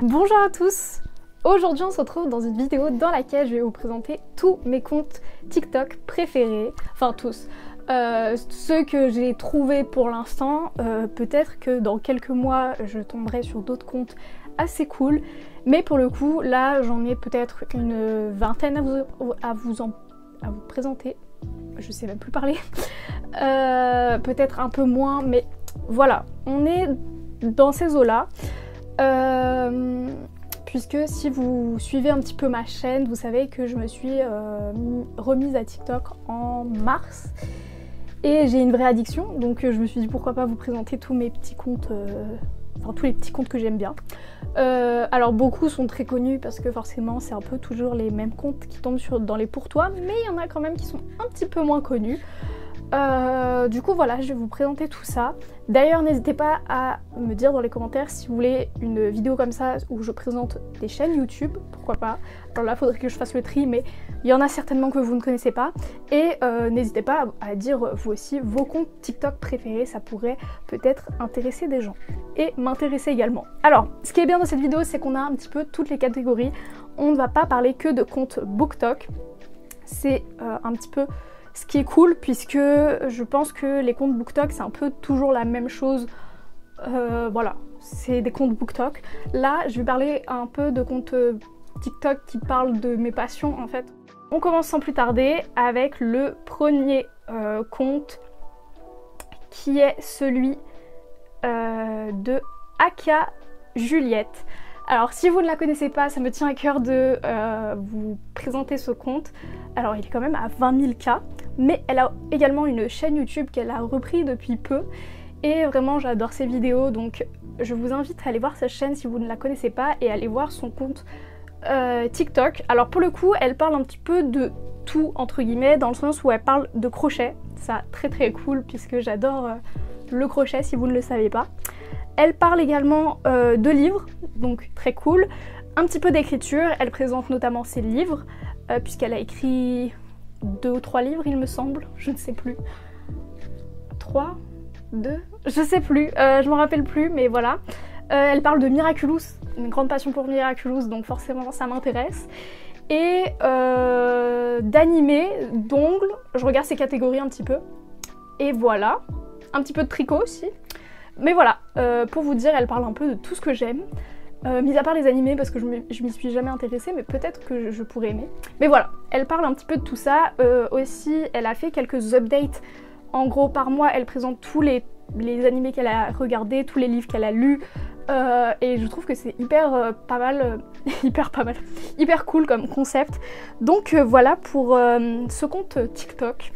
Bonjour à tous. Aujourd'hui on se retrouve dans une vidéo dans laquelle je vais vous présenter tous mes comptes TikTok préférés, enfin tous. Ceux que j'ai trouvés pour l'instant, peut-être que dans quelques mois je tomberai sur d'autres comptes assez cool, mais pour le coup là j'en ai peut-être une vingtaine à vous présenter, je sais même plus parler, peut-être un peu moins, mais voilà, on est dans ces eaux là. Puisque si vous suivez un petit peu ma chaîne, vous savez que je me suis remise à TikTok en mars et j'ai une vraie addiction, donc je me suis dit pourquoi pas vous présenter tous mes petits comptes, enfin tous les petits comptes que j'aime bien. Alors beaucoup sont très connus parce que forcément c'est un peu toujours les mêmes comptes qui tombent dans les pour toi, mais il y en a quand même qui sont un petit peu moins connus. Du coup voilà, je vais vous présenter tout ça. D'ailleurs n'hésitez pas à me dire dans les commentaires si vous voulez une vidéo comme ça où je présente des chaînes YouTube, pourquoi pas. Alors là faudrait que je fasse le tri, mais il y en a certainement que vous ne connaissez pas. Et n'hésitez pas à dire vous aussi vos comptes TikTok préférés, ça pourrait peut-être intéresser des gens. Et m'intéresser également. Alors ce qui est bien dans cette vidéo c'est qu'on a un petit peu toutes les catégories. On ne va pas parler que de comptes BookTok. C'est un petit peu ce qui est cool, puisque je pense que les comptes BookTok c'est un peu toujours la même chose, voilà, c'est des comptes BookTok. Là je vais parler un peu de comptes TikTok qui parlent de mes passions en fait. On commence sans plus tarder avec le premier compte qui est celui de Aka Juliette. Alors si vous ne la connaissez pas, ça me tient à cœur de vous présenter ce compte. Alors il est quand même à 20 000 k, mais elle a également une chaîne YouTube qu'elle a repris depuis peu. Et vraiment j'adore ses vidéos, donc je vous invite à aller voir sa chaîne si vous ne la connaissez pas et aller voir son compte TikTok. Alors pour le coup elle parle un petit peu de tout entre guillemets, dans le sens où elle parle de crochet. Ça très cool puisque j'adore le crochet si vous ne le savez pas. Elle parle également de livres, donc très cool. Un petit peu d'écriture, elle présente notamment ses livres, puisqu'elle a écrit 2 ou 3 livres il me semble, je ne sais plus. 3 2 je sais plus, je m'en rappelle plus, mais voilà. Elle parle de Miraculous, une grande passion pour Miraculous, donc forcément ça m'intéresse. Et d'animé, d'ongles, je regarde ces catégories un petit peu. Et voilà, un petit peu de tricot aussi. Mais voilà, pour vous dire, elle parle un peu de tout ce que j'aime, mis à part les animés parce que je m'y suis jamais intéressée, mais peut-être que je pourrais aimer. Mais voilà, elle parle un petit peu de tout ça. Aussi, elle a fait quelques updates. En gros, par mois, elle présente tous les animés qu'elle a regardés, tous les livres qu'elle a lus. Et je trouve que c'est hyper pas mal, hyper cool comme concept. Donc voilà pour ce compte TikTok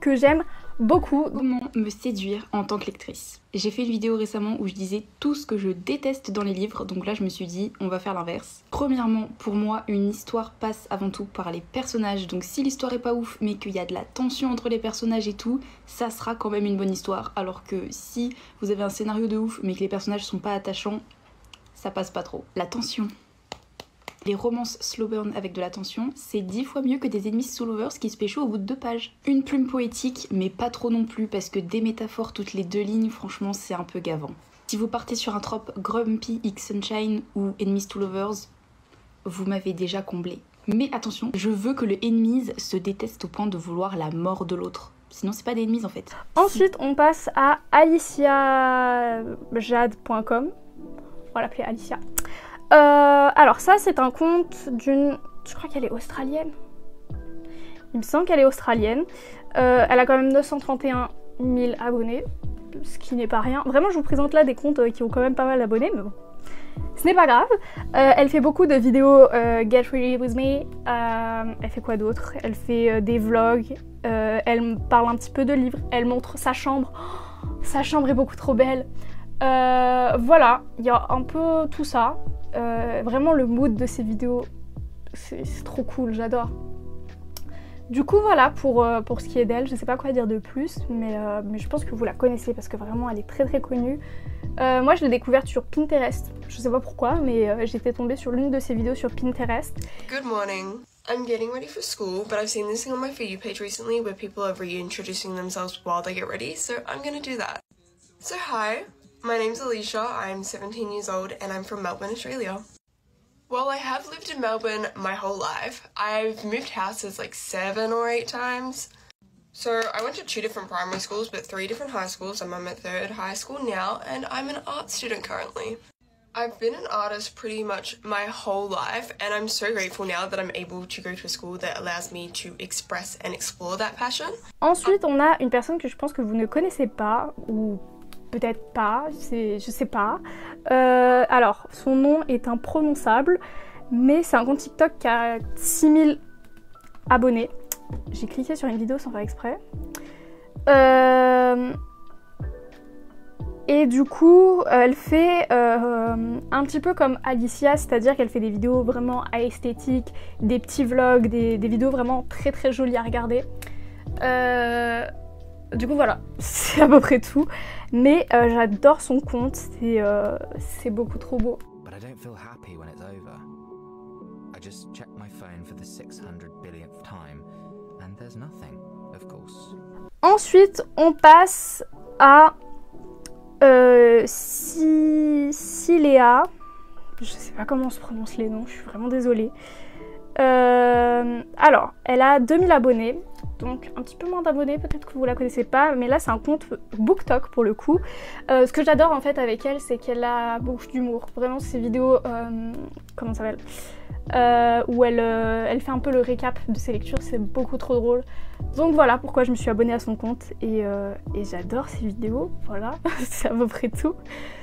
que j'aime beaucoup. Comment me séduire en tant que lectrice. J'ai fait une vidéo récemment où je disais tout ce que je déteste dans les livres, donc là je me suis dit on va faire l'inverse. Premièrement, pour moi une histoire passe avant tout par les personnages, donc si l'histoire est pas ouf mais qu'il y a de la tension entre les personnages et tout, ça sera quand même une bonne histoire, alors que si vous avez un scénario de ouf mais que les personnages sont pas attachants, ça passe pas trop. La tension. Les romances slow burn avec de la tension, c'est 10 fois mieux que des ennemis slow lovers qui se pécho au bout de 2 pages. Une plume poétique, mais pas trop non plus, parce que des métaphores toutes les 2 lignes, franchement c'est un peu gavant. Si vous partez sur un trope Grumpy X Sunshine ou Enemies to Lovers, vous m'avez déjà comblé. Mais attention, je veux que le enemies se déteste au point de vouloir la mort de l'autre. Sinon c'est pas des enemies en fait. Ensuite on passe à aliciajade.com. On va l'appeler Alicia. Alors ça c'est un compte d'une... je crois qu'elle est australienne. Il me semble qu'elle est australienne. Elle a quand même 931 000 abonnés, ce qui n'est pas rien. Vraiment je vous présente là des comptes qui ont quand même pas mal d'abonnés, mais bon. Ce n'est pas grave. Elle fait beaucoup de vidéos Get Ready With Me. Elle fait quoi d'autre? Elle fait des vlogs. Elle parle un petit peu de livres. Elle montre sa chambre. Oh, sa chambre est beaucoup trop belle. Voilà, il y a un peu tout ça. Vraiment le mood de ces vidéos, c'est trop cool, j'adore. Du coup voilà pour ce qui est d'elle, je sais pas quoi dire de plus, mais je pense que vous la connaissez parce que vraiment elle est très connue. Moi je l'ai découverte sur Pinterest, je sais pas pourquoi, mais j'étais tombée sur l'une de ses vidéos sur Pinterest. Good morning. I'm getting ready for school, but I've seen this thing on my For You page recently where people are reintroducing themselves while they get ready, so I'm gonna do that. So hi, My name's Alicia, I'm 17 years old and I'm from Melbourne, Australia. Well, I have lived in Melbourne my whole life. I've moved houses like 7 or 8 times. So I went to 2 different primary schools but 3 different high schools. I'm at 3rd high school now and I'm an art student currently. I've been an artist pretty much my whole life and I'm so grateful now that I'm able to go to a school that allows me to express and explore that passion. Ensuite, on a une personne que je pense que vous ne connaissez pas, ou peut-être pas, je sais pas. Alors, son nom est imprononçable, mais c'est un compte TikTok qui a 6000 abonnés. J'ai cliqué sur une vidéo sans faire exprès. Et du coup, elle fait un petit peu comme Alicia, c'est-à-dire qu'elle fait des vidéos vraiment esthétiques, des petits vlogs, des vidéos vraiment très très jolies à regarder. Du coup voilà, c'est à peu près tout. Mais j'adore son compte, c'est beaucoup trop beau. But I don't feel happy when it's over. I just check my phone for the 600 billionth time and there's nothing, of course. Ensuite, on passe à Silea. Je sais pas comment on se prononce les noms, je suis vraiment désolée. Alors, elle a 2000 abonnés, donc un petit peu moins d'abonnés, peut-être que vous la connaissez pas, mais là c'est un compte BookTok pour le coup. Ce que j'adore en fait avec elle, c'est qu'elle a beaucoup d'humour. Vraiment, ces vidéos, comment ça s'appelle, où elle fait un peu le récap de ses lectures, c'est beaucoup trop drôle. Donc voilà pourquoi je me suis abonnée à son compte et j'adore ses vidéos, voilà, c'est à peu près tout.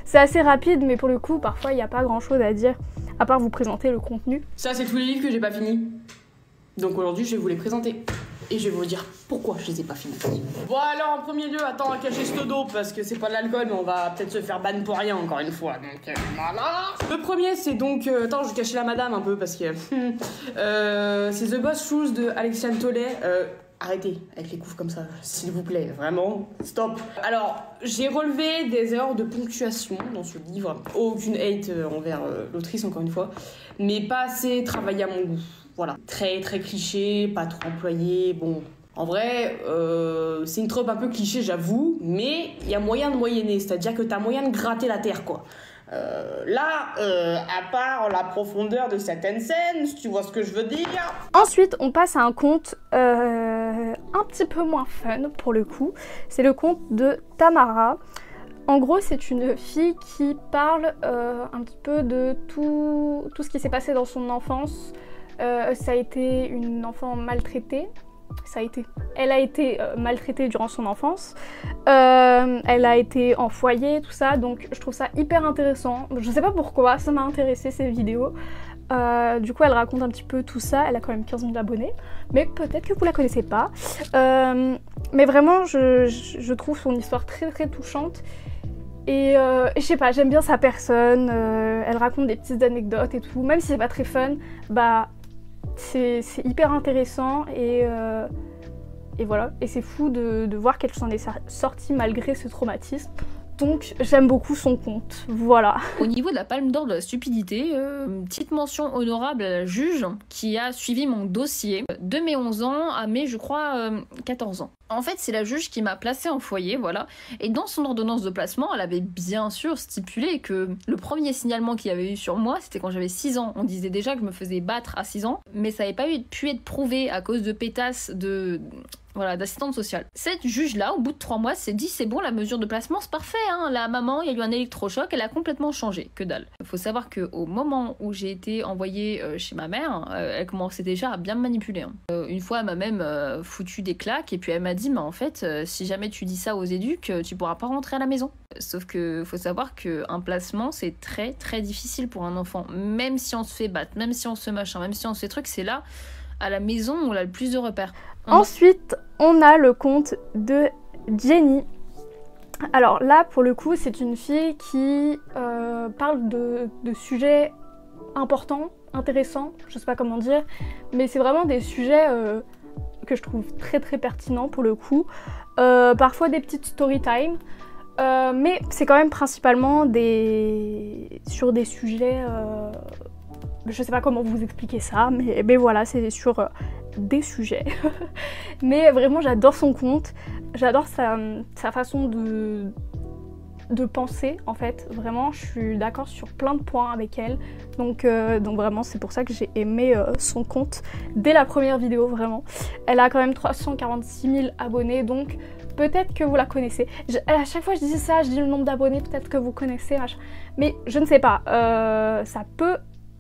C'est assez rapide, mais pour le coup, parfois il n'y a pas grand chose à dire, à part vous présenter le contenu. Ça, c'est tous les livres que j'ai pas finis. Donc aujourd'hui, je vais vous les présenter. Et je vais vous dire pourquoi je les ai pas finis. Bon alors, en premier lieu, attends à cacher ce dos, parce que c'est pas de l'alcool, mais on va peut-être se faire ban pour rien, encore une fois. Donc voilà. Le premier, c'est donc... attends, je vais cacher la madame un peu, parce que... c'est The Boss Shoes de Alexiane Tollet. Arrêtez avec les coups comme ça, s'il vous plaît, vraiment, stop. Alors, j'ai relevé des erreurs de ponctuation dans ce livre. Aucune hate envers l'autrice, encore une fois, mais pas assez travaillé à mon goût. Voilà, très très cliché, pas trop employé, bon... En vrai, c'est une trope un peu cliché, j'avoue, mais il y a moyen de moyenner, c'est-à-dire que t'as moyen de gratter la terre, quoi. À part la profondeur de certaines scènes, si tu vois ce que je veux dire. Ensuite, on passe à un conte un petit peu moins fun pour le coup. C'est le conte de Tamara. En gros, c'est une fille qui parle un petit peu de tout ce qui s'est passé dans son enfance. Ça a été une enfant maltraitée. Elle a été maltraitée durant son enfance, elle a été en foyer, tout ça, donc je trouve ça hyper intéressant. Je sais pas pourquoi, ça m'a intéressé ces vidéos. Du coup, elle raconte un petit peu tout ça, elle a quand même 15 000 abonnés, mais peut-être que vous la connaissez pas. Mais vraiment, je trouve son histoire très très touchante. Et je sais pas, j'aime bien sa personne, elle raconte des petites anecdotes et tout, même si c'est pas très fun, bah... C'est hyper intéressant et voilà. Et c'est fou de voir qu'elle s'en est sortie malgré ce traumatisme. Donc j'aime beaucoup son compte, voilà. Au niveau de la Palme d'Or de la stupidité, une petite mention honorable à la juge qui a suivi mon dossier de mes 11 ans à mes, je crois, 14 ans. En fait, c'est la juge qui m'a placée en foyer, voilà. Et dans son ordonnance de placement, elle avait bien sûr stipulé que le premier signalement qu'il y avait eu sur moi, c'était quand j'avais 6 ans. On disait déjà que je me faisais battre à 6 ans, mais ça n'avait pas pu être prouvé à cause de pétasses d'assistante sociale. Cette juge-là, au bout de 3 mois, s'est dit c'est bon, la mesure de placement, c'est parfait, hein. La maman, il y a eu un électrochoc, elle a complètement changé, que dalle. Il faut savoir qu'au moment où j'ai été envoyée chez ma mère, elle commençait déjà à bien me manipuler. Hein. Une fois, elle m'a même foutu des claques, et puis elle m'a dit, mais en fait, si jamais tu dis ça aux éduques, tu pourras pas rentrer à la maison. Sauf que faut savoir qu'un placement, c'est très très difficile pour un enfant. Même si on se fait battre, même si on se machin, même si on se fait truc, c'est là, à la maison, où on a le plus de repères. Ensuite, on a le conte de Jenny. Alors là, pour le coup, c'est une fille qui parle de sujets importants, intéressants, je sais pas comment dire, mais c'est vraiment des sujets que je trouve très très pertinents pour le coup. Parfois des petites story time, mais c'est quand même principalement sur des sujets... je sais pas comment vous expliquer ça, mais voilà, c'est sur des sujets. Mais vraiment, j'adore son compte, j'adore sa façon de pensée en fait, vraiment je suis d'accord sur plein de points avec elle, donc vraiment c'est pour ça que j'ai aimé son compte dès la première vidéo, vraiment. Elle a quand même 346 000 abonnés, donc peut-être que vous la connaissez. À chaque fois je disais ça, je dis le nombre d'abonnés, peut-être que vous connaissez, machin. Mais je ne sais pas,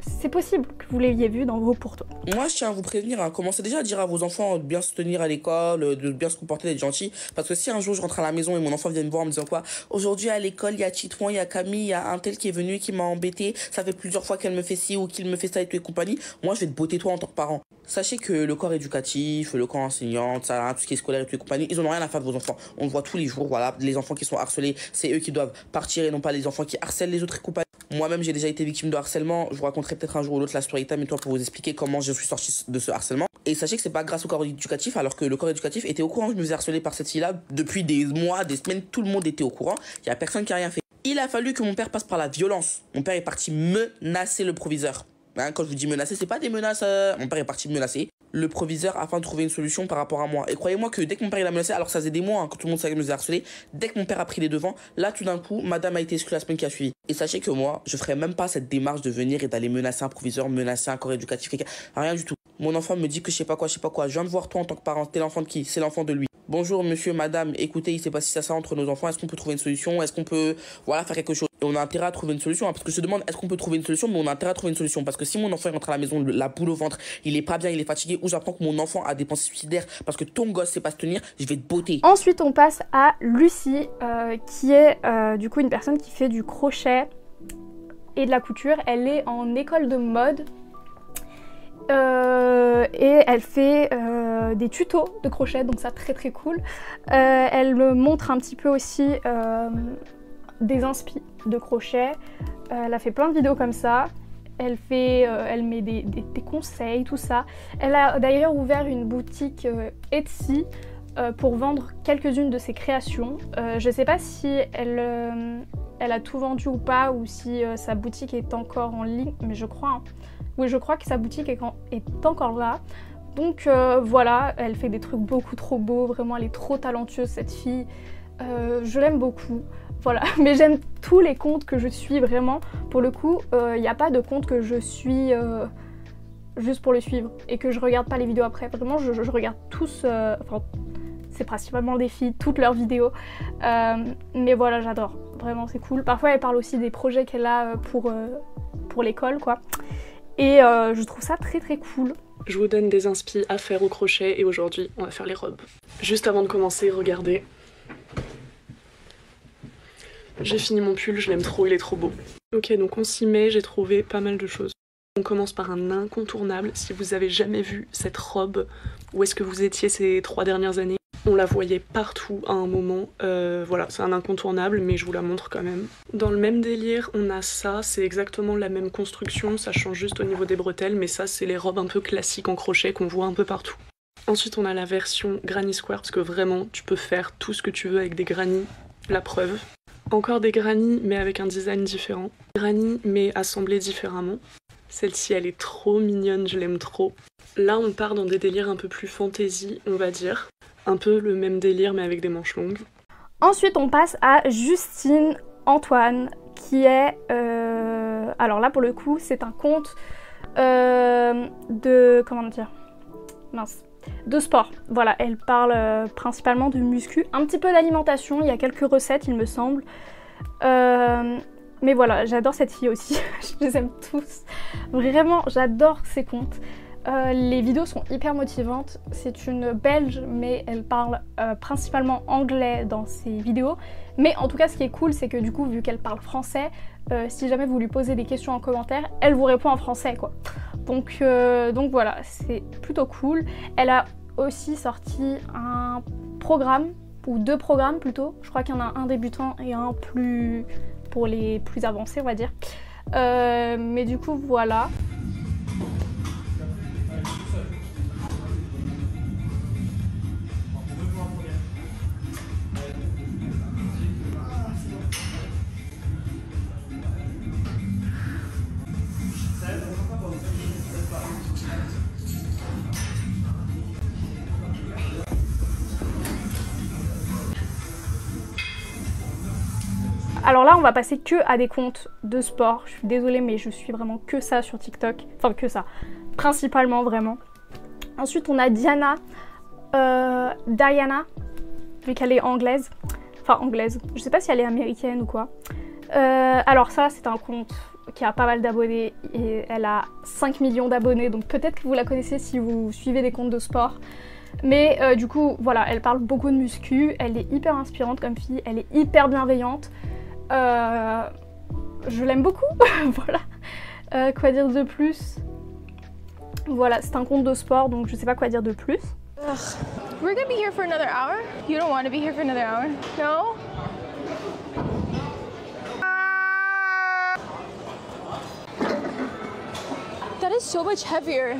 c'est possible que vous l'ayez vu dans vos pourtours. Moi, je tiens à vous prévenir, commencez déjà à dire à vos enfants de bien se tenir à l'école, de bien se comporter, d'être gentil. Parce que si un jour je rentre à la maison et mon enfant vient me voir en me disant quoi, aujourd'hui à l'école, il y a Titouan, il y a Camille, il y a un tel qui est venu qui m'a embêté, ça fait plusieurs fois qu'elle me fait ci ou qu'il me fait ça et tout et compagnie, moi je vais te botter toi en tant que parent. Sachez que le corps éducatif, le corps enseignant, ça, tout ce qui est scolaire et tout et compagnie, ils en ont rien à faire de vos enfants. On le voit tous les jours, voilà, les enfants qui sont harcelés, c'est eux qui doivent partir et non pas les enfants qui harcèlent les autres et compagnie. Moi-même, j'ai déjà été victime de harcèlement. Je vous raconterai peut-être un jour ou l'autre la story time et toi pour vous expliquer comment je suis sorti de ce harcèlement. Et sachez que c'est pas grâce au corps éducatif, alors que le corps éducatif était au courant que je me faisais harceler par cette fille-là depuis des mois, des semaines. Tout le monde était au courant. Il y a personne qui a rien fait. Il a fallu que mon père passe par la violence. Mon père est parti menacer le proviseur. Quand je vous dis menacer, c'est pas des menaces. Mon père est parti menacer le proviseur afin de trouver une solution par rapport à moi. Et croyez-moi que dès que mon père il a menacé, alors ça faisait des mois quand tout le monde savait que je me faisais harceler, dès que mon père a pris les devants, là tout d'un coup, madame a été exclue la semaine qui a suivi. Et sachez que moi, je ferais même pas cette démarche de venir et d'aller menacer un proviseur, menacer un corps éducatif, rien du tout. Mon enfant me dit que je sais pas quoi, je viens de voir toi en tant que parent, t'es l'enfant de qui? C'est l'enfant de lui. Bonjour monsieur, madame, écoutez, il s'est passé ça entre nos enfants, est-ce qu'on peut trouver une solution? Est-ce qu'on peut, voilà, faire quelque chose? Et on a intérêt à trouver une solution, parce que je te demande, est-ce qu'on peut trouver une solution? Mais on a intérêt à trouver une solution, parce que si mon enfant rentre à la maison, la boule au ventre, il est pas bien, il est fatigué, ou j'apprends que mon enfant a des pensées suicidaires parce que ton gosse sait pas se tenir, je vais te botter. Ensuite, on passe à Lucie, qui est du coup une personne qui fait du crochet et de la couture. Elle est en école de mode. Et elle fait des tutos de crochet, donc ça très très cool. Elle me montre un petit peu aussi des inspi de crochet. Elle a fait plein de vidéos comme ça. Elle met des conseils, tout ça. Elle a d'ailleurs ouvert une boutique Etsy pour vendre quelques-unes de ses créations. Je sais pas si elle a tout vendu ou pas, ou si sa boutique est encore en ligne, mais je crois, hein. Oui, je crois que sa boutique est encore là. Donc voilà, elle fait des trucs beaucoup trop beaux, vraiment elle est trop talentueuse cette fille. Je l'aime beaucoup, voilà. Mais j'aime tous les comptes que je suis vraiment. Pour le coup, il n'y a pas de compte que je suis juste pour le suivre et que je regarde pas les vidéos après. Vraiment, je regarde tous, enfin c'est principalement des filles, toutes leurs vidéos. Mais voilà, j'adore, vraiment c'est cool. Parfois elle parle aussi des projets qu'elle a pour l'école, quoi. Et je trouve ça très très cool. Je vous donne des inspi à faire au crochet et aujourd'hui on va faire les robes. Juste avant de commencer, regardez. J'ai fini mon pull, je l'aime trop, il est trop beau. Ok, donc on s'y met, j'ai trouvé pas mal de choses. On commence par un incontournable. Si vous avez jamais vu cette robe, où est-ce que vous étiez ces 3 dernières années? On la voyait partout à un moment, voilà, c'est un incontournable, mais je vous la montre quand même. Dans le même délire, on a ça, c'est exactement la même construction, ça change juste au niveau des bretelles, mais ça c'est les robes un peu classiques en crochet qu'on voit un peu partout. Ensuite on a la version granny square, parce que vraiment tu peux faire tout ce que tu veux avec des granny, la preuve. Encore des granny, mais avec un design différent. Granny, mais assemblées différemment. Celle-ci elle est trop mignonne, je l'aime trop. Là on part dans des délires un peu plus fantasy, on va dire. Un peu le même délire mais avec des manches longues. Ensuite on passe à Justine Antoine qui est... alors là pour le coup c'est un compte de... comment dire, mince, de sport. Voilà, elle parle principalement de muscu, un petit peu d'alimentation, il y a quelques recettes il me semble. Mais voilà, j'adore cette fille aussi, je les aime tous. Vraiment, j'adore ses comptes. Les vidéos sont hyper motivantes. C'est une Belge, mais elle parle principalement anglais dans ses vidéos. Mais en tout cas, ce qui est cool, c'est que du coup, vu qu'elle parle français, si jamais vous lui posez des questions en commentaire, elle vous répond en français, quoi. Donc voilà, c'est plutôt cool. Elle a aussi sorti un programme, ou 2 programmes plutôt. Je crois qu'il y en a un débutant et un plus pour les plus avancés, on va dire. Mais du coup, voilà. Alors là, on va passer que à des comptes de sport. Je suis désolée, mais je suis vraiment que ça sur TikTok. Enfin, que ça. Principalement, vraiment. Ensuite, on a Diana. Diana, vu qu'elle est anglaise. Enfin, anglaise. Je sais pas si elle est américaine ou quoi. Alors ça, c'est un compte qui a pas mal d'abonnés. Et elle a 5 millions d'abonnés. Donc peut-être que vous la connaissez si vous suivez des comptes de sport. Mais du coup, voilà, elle parle beaucoup de muscu. Elle est hyper inspirante comme fille. Elle est hyper bienveillante. Je l'aime beaucoup. Voilà. Quoi dire de plus? Voilà, c'est un compte de sport, donc je sais pas quoi dire de plus. We're gonna be here for another hour? You don't want to be here for another hour? No? That is so much heavier.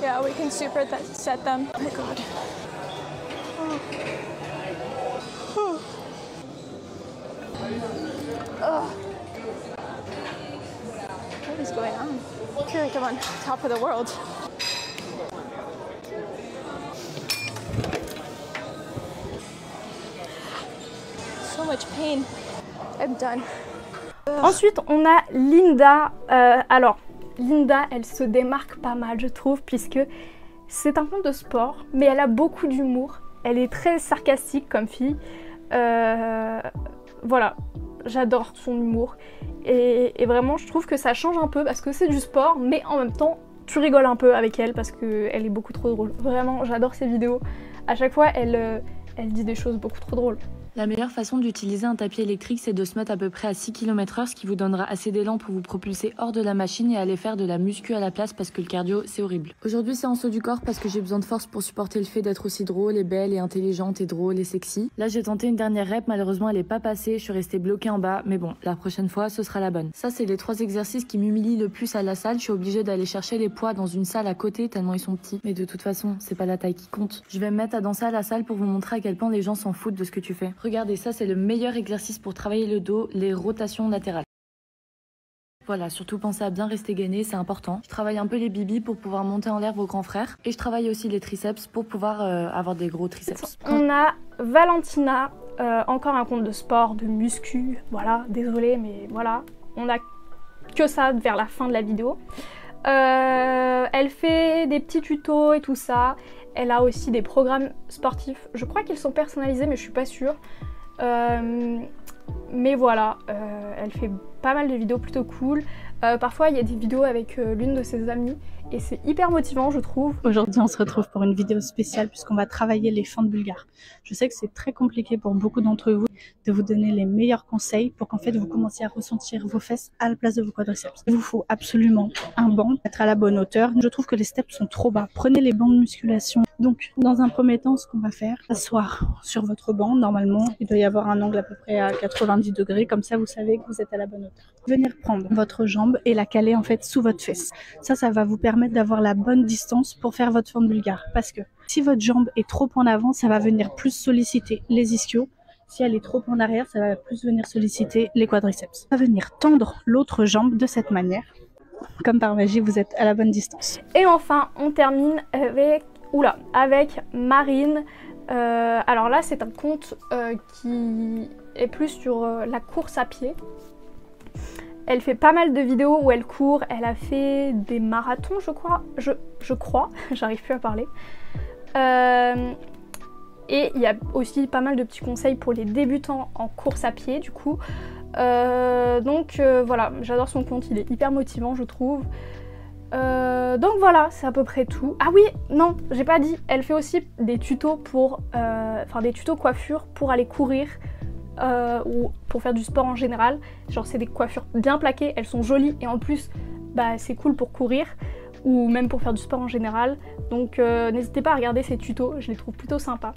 Yeah, we can super set them. Oh my god. Oh. Oh. What is going on? I feel like I'm on top of the world. So much pain. I'm done. Ensuite, on a Linda. Alors, Linda, elle se démarque pas mal, je trouve, puisque c'est un compte de sport, mais elle a beaucoup d'humour. Elle est très sarcastique comme fille. Voilà, j'adore son humour. Et vraiment, je trouve que ça change un peu parce que c'est du sport, mais en même temps, tu rigoles un peu avec elle parce qu'elle est beaucoup trop drôle. Vraiment, j'adore ses vidéos. À chaque fois, elle dit des choses beaucoup trop drôles. La meilleure façon d'utiliser un tapis électrique, c'est de se mettre à peu près à 6 km/h, ce qui vous donnera assez d'élan pour vous propulser hors de la machine et aller faire de la muscu à la place parce que le cardio, c'est horrible. Aujourd'hui, c'est en saut du corps parce que j'ai besoin de force pour supporter le fait d'être aussi drôle et belle et intelligente et drôle et sexy. Là, j'ai tenté une dernière rep, malheureusement, elle est pas passée, je suis restée bloquée en bas, mais bon, la prochaine fois, ce sera la bonne. Ça, c'est les 3 exercices qui m'humilient le plus à la salle. Je suis obligée d'aller chercher les poids dans une salle à côté tellement ils sont petits. Mais de toute façon, c'est pas la taille qui compte. Je vais me mettre à danser à la salle pour vous montrer à quel point les gens s'en foutent de ce que tu fais. Regardez, ça, c'est le meilleur exercice pour travailler le dos, les rotations latérales. Voilà, surtout pensez à bien rester gainé, c'est important. Je travaille un peu les bibis pour pouvoir monter en l'air vos grands frères. Et je travaille aussi les triceps pour pouvoir avoir des gros triceps. On a Valentina, encore un compte de sport, de muscu. Voilà, désolée, mais voilà. On a que ça vers la fin de la vidéo. Elle fait des petits tutos et tout ça. Elle a aussi des programmes sportifs. Je crois qu'ils sont personnalisés, mais je suis pas sûre. Mais voilà, elle fait pas mal de vidéos plutôt cool. Parfois il y a des vidéos avec l'une de ses amies et c'est hyper motivant, je trouve. Aujourd'hui on se retrouve pour une vidéo spéciale puisqu'on va travailler les fentes bulgares. Je sais que c'est très compliqué pour beaucoup d'entre vous de vous donner les meilleurs conseils pour qu'en fait vous commenciez à ressentir vos fesses à la place de vos quadriceps. Il vous faut absolument un banc, être à la bonne hauteur. Je trouve que les steps sont trop bas. Prenez les bancs de musculation. Donc dans un premier temps, ce qu'on va faire, s'asseoir sur votre banc. Normalement, il doit y avoir un angle à peu près à 90 degrés, comme ça vous savez que vous êtes à la bonne hauteur. Venir prendre votre jambe et la caler en fait sous votre fesse. Ça va vous permettre d'avoir la bonne distance pour faire votre fente bulgare. Parce que si votre jambe est trop en avant, ça va venir plus solliciter les ischios. Si elle est trop en arrière, ça va plus venir solliciter les quadriceps. On va venir tendre l'autre jambe de cette manière. Comme par magie, vous êtes à la bonne distance. Et enfin, on termine avec Marine. Alors là, c'est un compte qui est plus sur la course à pied. Elle fait pas mal de vidéos où elle court. Elle a fait des marathons, je crois. Je crois, j'arrive plus à parler. Et il y a aussi pas mal de petits conseils pour les débutants en course à pied, du coup. Voilà, j'adore son compte, il est hyper motivant, je trouve. Donc voilà, c'est à peu près tout. Ah oui, non, j'ai pas dit. Elle fait aussi des tutos pour, des tutos coiffure pour aller courir ou pour faire du sport en général. Genre c'est des coiffures bien plaquées, elles sont jolies et en plus, c'est cool pour courir ou même pour faire du sport en général. Donc n'hésitez pas à regarder ces tutos, je les trouve plutôt sympas.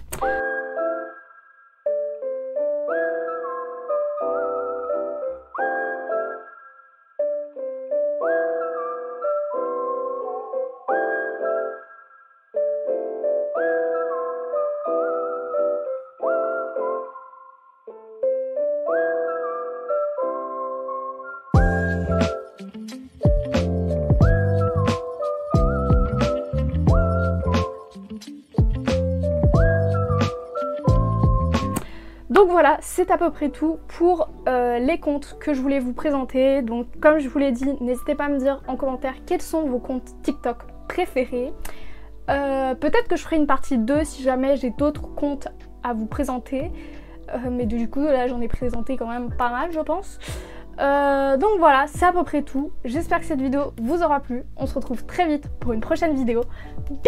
c'est à peu près tout pour les comptes que je voulais vous présenter. Donc comme je vous l'ai dit, n'hésitez pas à me dire en commentaire quels sont vos comptes TikTok préférés. Peut-être que je ferai une partie 2 si jamais j'ai d'autres comptes à vous présenter. Mais du coup là j'en ai présenté quand même pas mal je pense. Donc voilà, c'est à peu près tout. J'espère que cette vidéo vous aura plu. On se retrouve très vite pour une prochaine vidéo. Bisous!